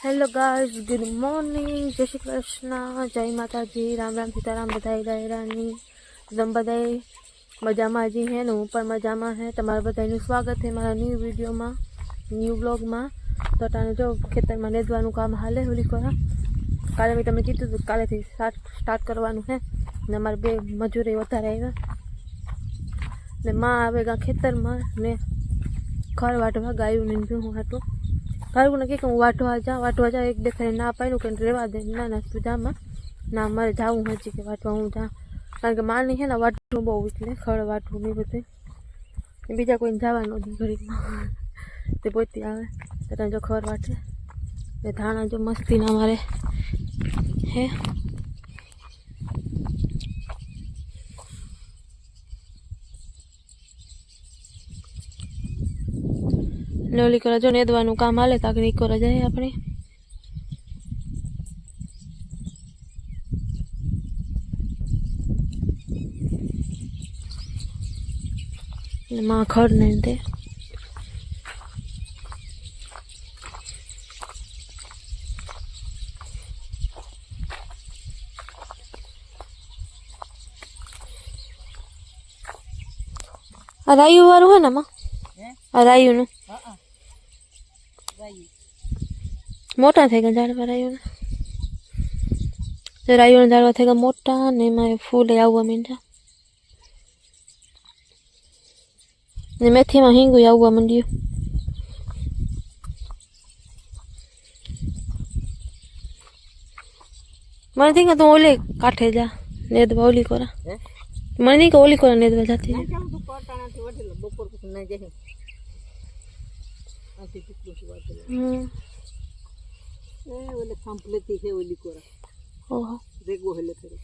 Hello guys, good morning, जय श्री कृष्ण, जय माता जी, राम राम सीताराम, बधाई डायरानी एकदम बधाई मजा में जी है ने पर मजा में है। तमारा बधाईनु स्वागत है मारा न्यू वीडियो में, न्यू ब्लॉग में। तो ताने जो खेतर में नेदवानुं काम हाले होली करा काले मैं तमने कीधुं तो काले थी स्टार्ट करवानुं है ने अमारे बे मजूरी वधारे आव्या ने मां आवेगा खेतर में ने खर वाटवा गायूं ने भीहूं हाटुं भाई ने कि वाटवा जा एक देखाई ना पाई के रेवा दे ना तू जा ना मारे जाऊँ हजी के वाटवा हूँ जा कारण के मानी है ना वाटવું बहु એટલે ખડ વાટવું નહીં બધું બીજા કોઈ જવાનું નથી ઘડીમાં તે પોતે આવે એટલે જો ખડ વાટે ને ધાણા જો મસ્તી ના મારે હે ને ઓલી કરે જો નેદવાનું કામ હાલે તો આગળ કરો જાય આપણે माँ खड़ नहीं दे रायू वारू है ना माँ रायू नु मोटा थे झाड़वा रायू ने तो रायू झाड़वा थे मोटा ने मैं फूल आवा मींडा ने मेथी में हींग आवा मंडियो मन थी तू ओली काठे जा नेदवा ओली कोरा मन नहीं ओली कोरा नेदवा जाती है ओले कंप्लीट है ओली कोरा ओहो देखो हेले करे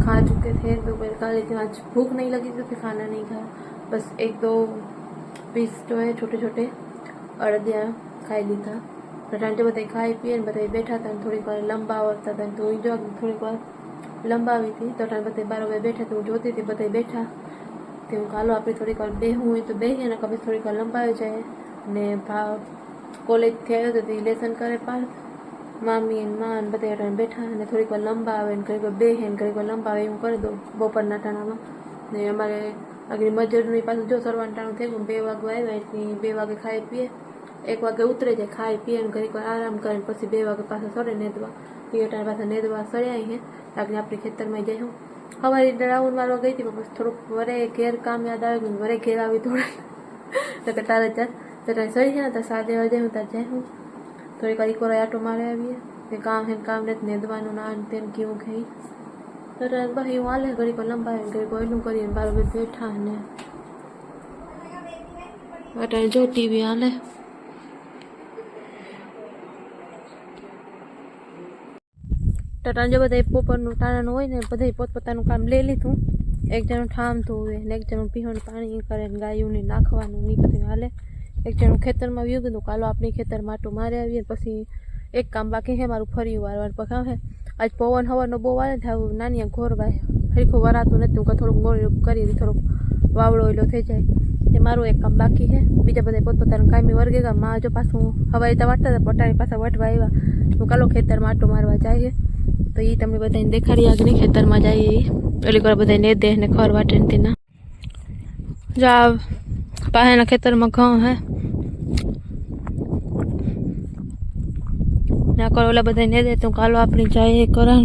खा चुके थे दोपहर का, लेकिन आज भूख नहीं लगी तो फिर खाना नहीं खाया। बस एक दो पीस जो है छोटे छोटे अड़दिया खाई ली था। टाइम बताई खाई पिए बताई बैठा था थोड़ी बार लंबा होता था तो जो थोड़ी बार लंबा हुई थी तो टाइम बताई 12 बजे बैठा तो जोती थी बताई बैठा तो हूँ कालो आप थोड़ी बार बेहूँ हुई तो बेही ने कभी थोड़ी बार लंबा हो जाए ने भाव कॉलेज थे आयो तो लेसन करे पार मामी माँ बता टाइम बैठा ने थोड़ी बार लंबा आए घड़ी बार बेहे घड़ी बार लंबा आए कर दो बपोरना टाणा में अमारे अगर मजूर पास जो सरवान टाणु थे 2 वागे आया 2 वागे खाई पीए 1 वागे उतरे जाए खाई पीए घड़ी बार आराम कर पीछे 2 वागे पास सड़े नेदवा ये टाइम पास नेदवा सड़िया है ताकि अपने खेतर में जाए हूँ हमारी राउंड मारवा गई थी बस थोड़ा वरे घेर काम याद आए वरे घेर आई थोड़ा तो तारे चल तो सड़ी है ना तो 7 वाजे हूँ तर जाए हूँ थोड़ी कड़ी को आटो मारे आए काम है काम ने नेदवानु ना तेन क्यों गई तो भाई वहाँ ले घड़ी को लंबा है घड़ी को एनु करिए 12 बजे बैठा ने अटाई जो टीवी हाले टाटा जो बधाई पोपरनु टाणानु होय ने बधाई पोतपोतानुं काम लई लीधुं एक जणो ठामथुं होय ने एक जणो पीहोन पाणी करे ने गायोने नाखवानुं नी बधुं हाले एक जणो खेतरमां व्यो गयुं कालो आपणे खेतरमां आटो मारे आवीए पछी एक काम बाकी है मारू फरी वारवार पकाव है आज पवन हवानो बहू आवे था नानी घोर भाई हरीखो वरातुं नथी हूँ थोड़ुं मोड़ું करी थोड़ो वावड़ो एलो थई जाए ते मारू एक काम बाकी है बीजा बधाय पोतपोतानुं कायमी वर्गेगा मां जो पाछुं हवाई तो वाटता था पटाणी पाछा वटवा आव्या तो कालो खेतरमां आटो मारवा जाए तो ये तमने बधाने देखाड़ी आगे खेतरमां जाए ओली कर बधाय ने दे ने खर वाटे ने तेना जा पाहेना खेतरमां घઉં है ना कर ओला बधाय ने दे तो कालो अपनी जाए करा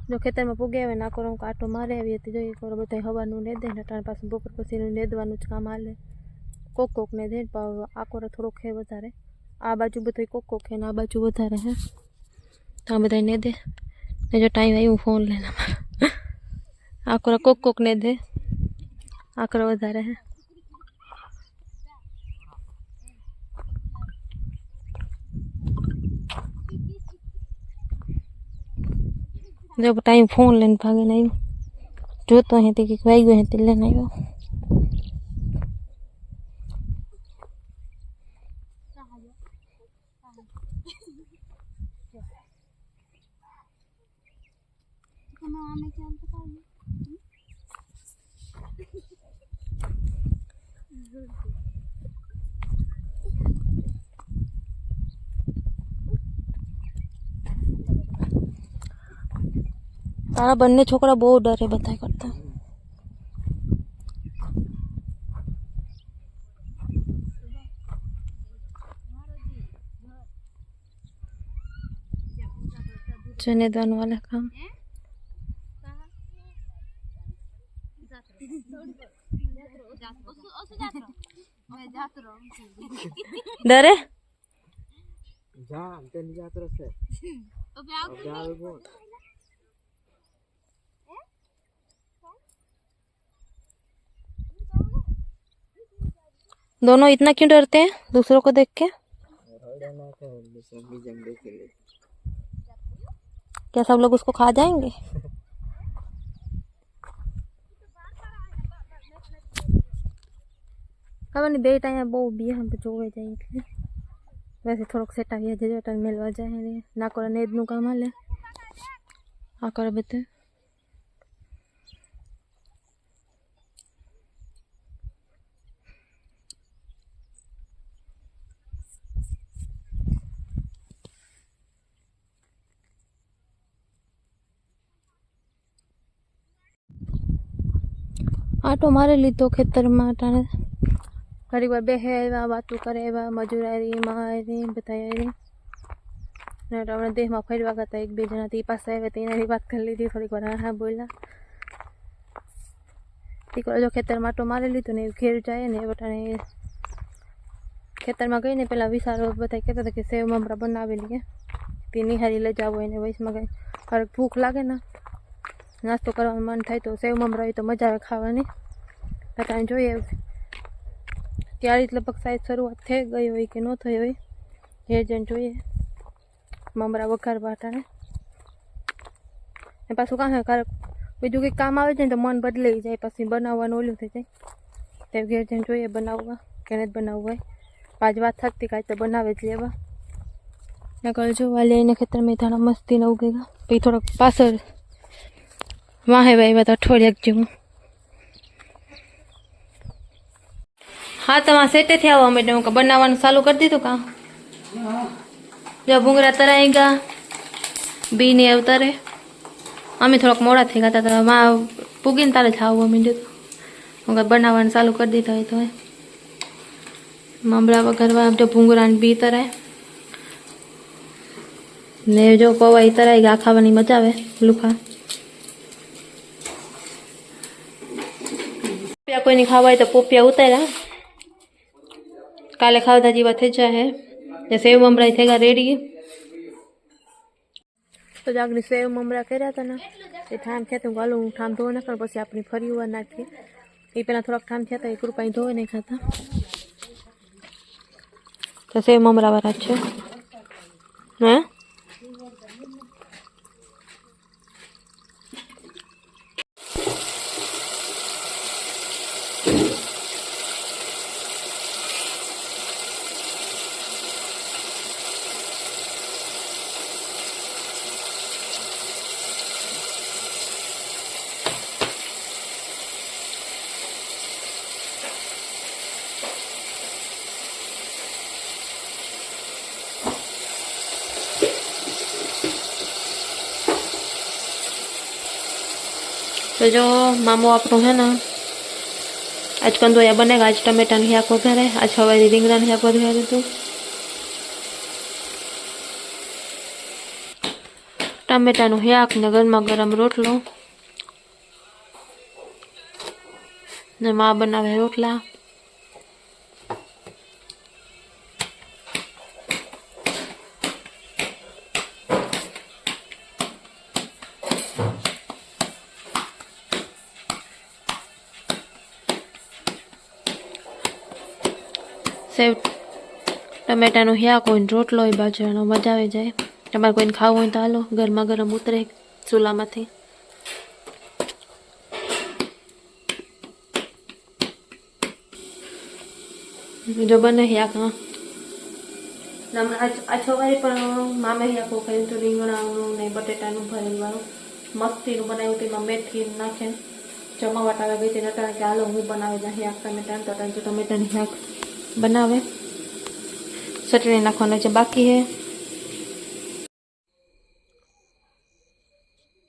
जो खेतर में पुगे आवे ना करो कांटो मारे आवी हती जो एक बार बताई हवानुं ने दे टाण पास बपोर पछीनुं नेदवानुं ज काम हाले કોક ને દે પણ આકોરો થોડોક હે વધારે આ બાજુ બધું કોક હે ને આ બાજુ વધારે હે તો આ બધા ને દે ને જો ટાઈમ આવ્યો ફોન લઈને આકોરો કોક ને દે આકોરો વધારે હે जब टाइम फोन लेने भागे नहीं जो तो है कि वाई गए हैं तिल्ले नहीं वो तारा बनने छोकरा बहुत डरे बताए करता चने दान वाला काम डरे दोनों इतना क्यों डरते हैं दूसरों को देख के क्या सब लोग उसको खा जाएंगे खबर नहीं बेटा यहाँ बहुत भी हम जो जाए वैसे थोड़ा सेट आवी जो टाइम मेलवा जाए ना कर नेदनु काम हाले आ कर बते आटो मारे लीधो खेतर में अटाणे घड़ी बार बेहे आव्या बातू करे आव्या मजूर आई रही माँ आई रही बधाई आई रही ने हमने देह में फरवा गया एक बे जना पास आए तेनारी बात कर लीधी थोड़ी बार हाँ बोला तीको जो खेतर में आटो मारी लीधो ने घेर जाए ने बटाणे खेतर में गई ने पहला विचारो बताई कहता था कि सेव ममरा बनावी लीए ती निहारी ले जाओ ने वैस में गई और भूख लगे ना नास्तो करवा मन थाय तो सेव ममरा तो मजा आवे खावानी अटाणे जोईए त्यारे लगभग शायद शुरुआत थी गई हो कि न थी हो हे जन जो ममरा वघारवा अटाणे पाछुं कां कारण बीजू कंईक काम आवे छे तो मन बदलाई जाए पछी बनाववानुं ओલું થઈ જાય ते घेर जन जोईए बनाववा के नहीं बनाववा होय आज वात थकती कांई तो बनावे ज लेवा नकल जो वाले ने खेतर में थाना मस्ती न उगेगा पछी थोड़ोक पाछळ वाहे वाव्या तो अठवाडियाक जेवुं हाँ तमारे सेटे थे आवा मैडम का बनावવાનું चालू कर दीधું का जो भूंगरा तराएगा बी ने अवतारे अमे थोड़ा मोड़ा थी गया था माँ पूगी तारे खावा मींड्यो तो बनावવાનું चालू कर दीधा है तो ममरा वगैरह जो भूंगरा बी तराए ने जो पवाई तराएगा खावानी मजा आवे लूखा पोपिया कोई नहीं खावा तो पोपिया उतारा काले खावा जीवा थे जाए ने सेव ममरा थेगा रेडी तो जागरी सेव ममरा कर्या था ना ये ठाम थे तो गालू ठाम धोवे नाख पछी आपणी फरी वर नाखी ये पहला थोड़ा ठाम थे एक रूपाई धोवे नहीं खाता तो सेव ममरा वाला छे हाँ तो जो मामो आपनो है ना आज कंदोया बनेगा आज टमेटा नहीं शाक वघारे आज हवारी રીંગણા ની શાક वघारे तो टमेटा નું શાક ने गरमा गरम रोटलो ने माँ बनावे रोटला સેવ ટમેટાનું શાક હોય ને રોટલો હોય બાજરાનો, મજા આવી જાય. તમારે કોઈને ખાવું હોય તો હાલો, ગરમા ગરમ ઉતરે ચૂલામાંથી. જો બને શાક. હા, આ છવારી પણ મામે શાક ખાયું હતું, રીંગણાનું ને બટેટાનું ભરેલવાળું મસ્તીનું બનાવ્યું હતું. એમાં મેથી નાખે જમાવટ આવે ગઈ હતી નટાણે કે હાલો હું બનાવી દઉં શાક ટમેટાનું. તો ટમેટાનું શાક બનાવે. ચટણી નાખવાનું છે બાકી હે.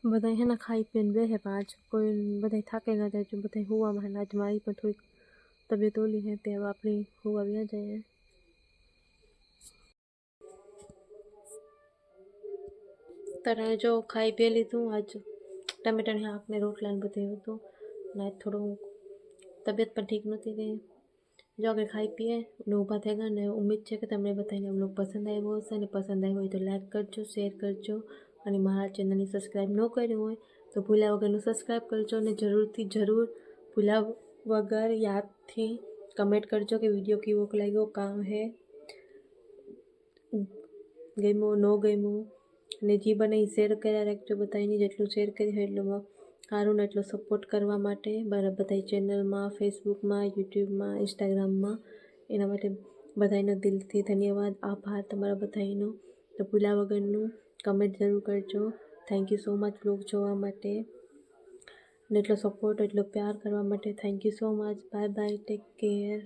બધા હે ને ખાઈ પીને બેસે, પણ આજ કોઈ બધા થાકે ગયા હતા, બધા હુવામાં. ને આજ મારી પણ થોડીક તબિયત ઓલી છે, તે હવે આપણી હુવા વ્યા જાય. ત્યારે જો ખાઈ પી લીધું. આજ ટમેટાની શાક ને રોટલા ને બધું હતું. ને આજ થોડું તબિયત પણ ઠીક નહોતી રહી. જો આગળ ખાઈ પીએ ને ઊભા થઈ ગયા. ને ઉમ્મીદ છે કે તમને બધાને બ્લોગ પસંદ આવ્યો હશે. અને પસંદ આવ્યો હોય તો લાઈક કરજો, શેર કરજો. અને મારા ચેનલને સબસ્ક્રાઈબ ન કર્યું હોય તો ભૂલ્યા વગરનું સબસ્ક્રાઈબ કરજો. અને જરૂરથી જરૂર ભૂલ્યા વગર યાદથી કમેન્ટ કરજો કે વિડીયો કેવો લાગ્યો, કામ હે, ગમ્યો ન ગમ્યો. અને જે બને એ શેર કર્યા રાખજો. બધાની જેટલું શેર કર્યું હોય એટલું સારું ને એટલો સપોર્ટ કરવા માટે. બધા ચેનલમાં, ફેસબુકમાં, યુટ્યુબમાં, ઇન્સ્ટાગ્રામમાં. એના માટે બધાનો દિલથી ધન્યવાદ, આભાર તમારા બધાનો. તો ભૂલ્યા વગરનું કમેન્ટ જરૂર કરજો. Thank you so much blog જોવા માટે અને એટલો સપોર્ટ, એટલો પ્યાર કરવા માટે. Thank you so much. Bye bye, take care.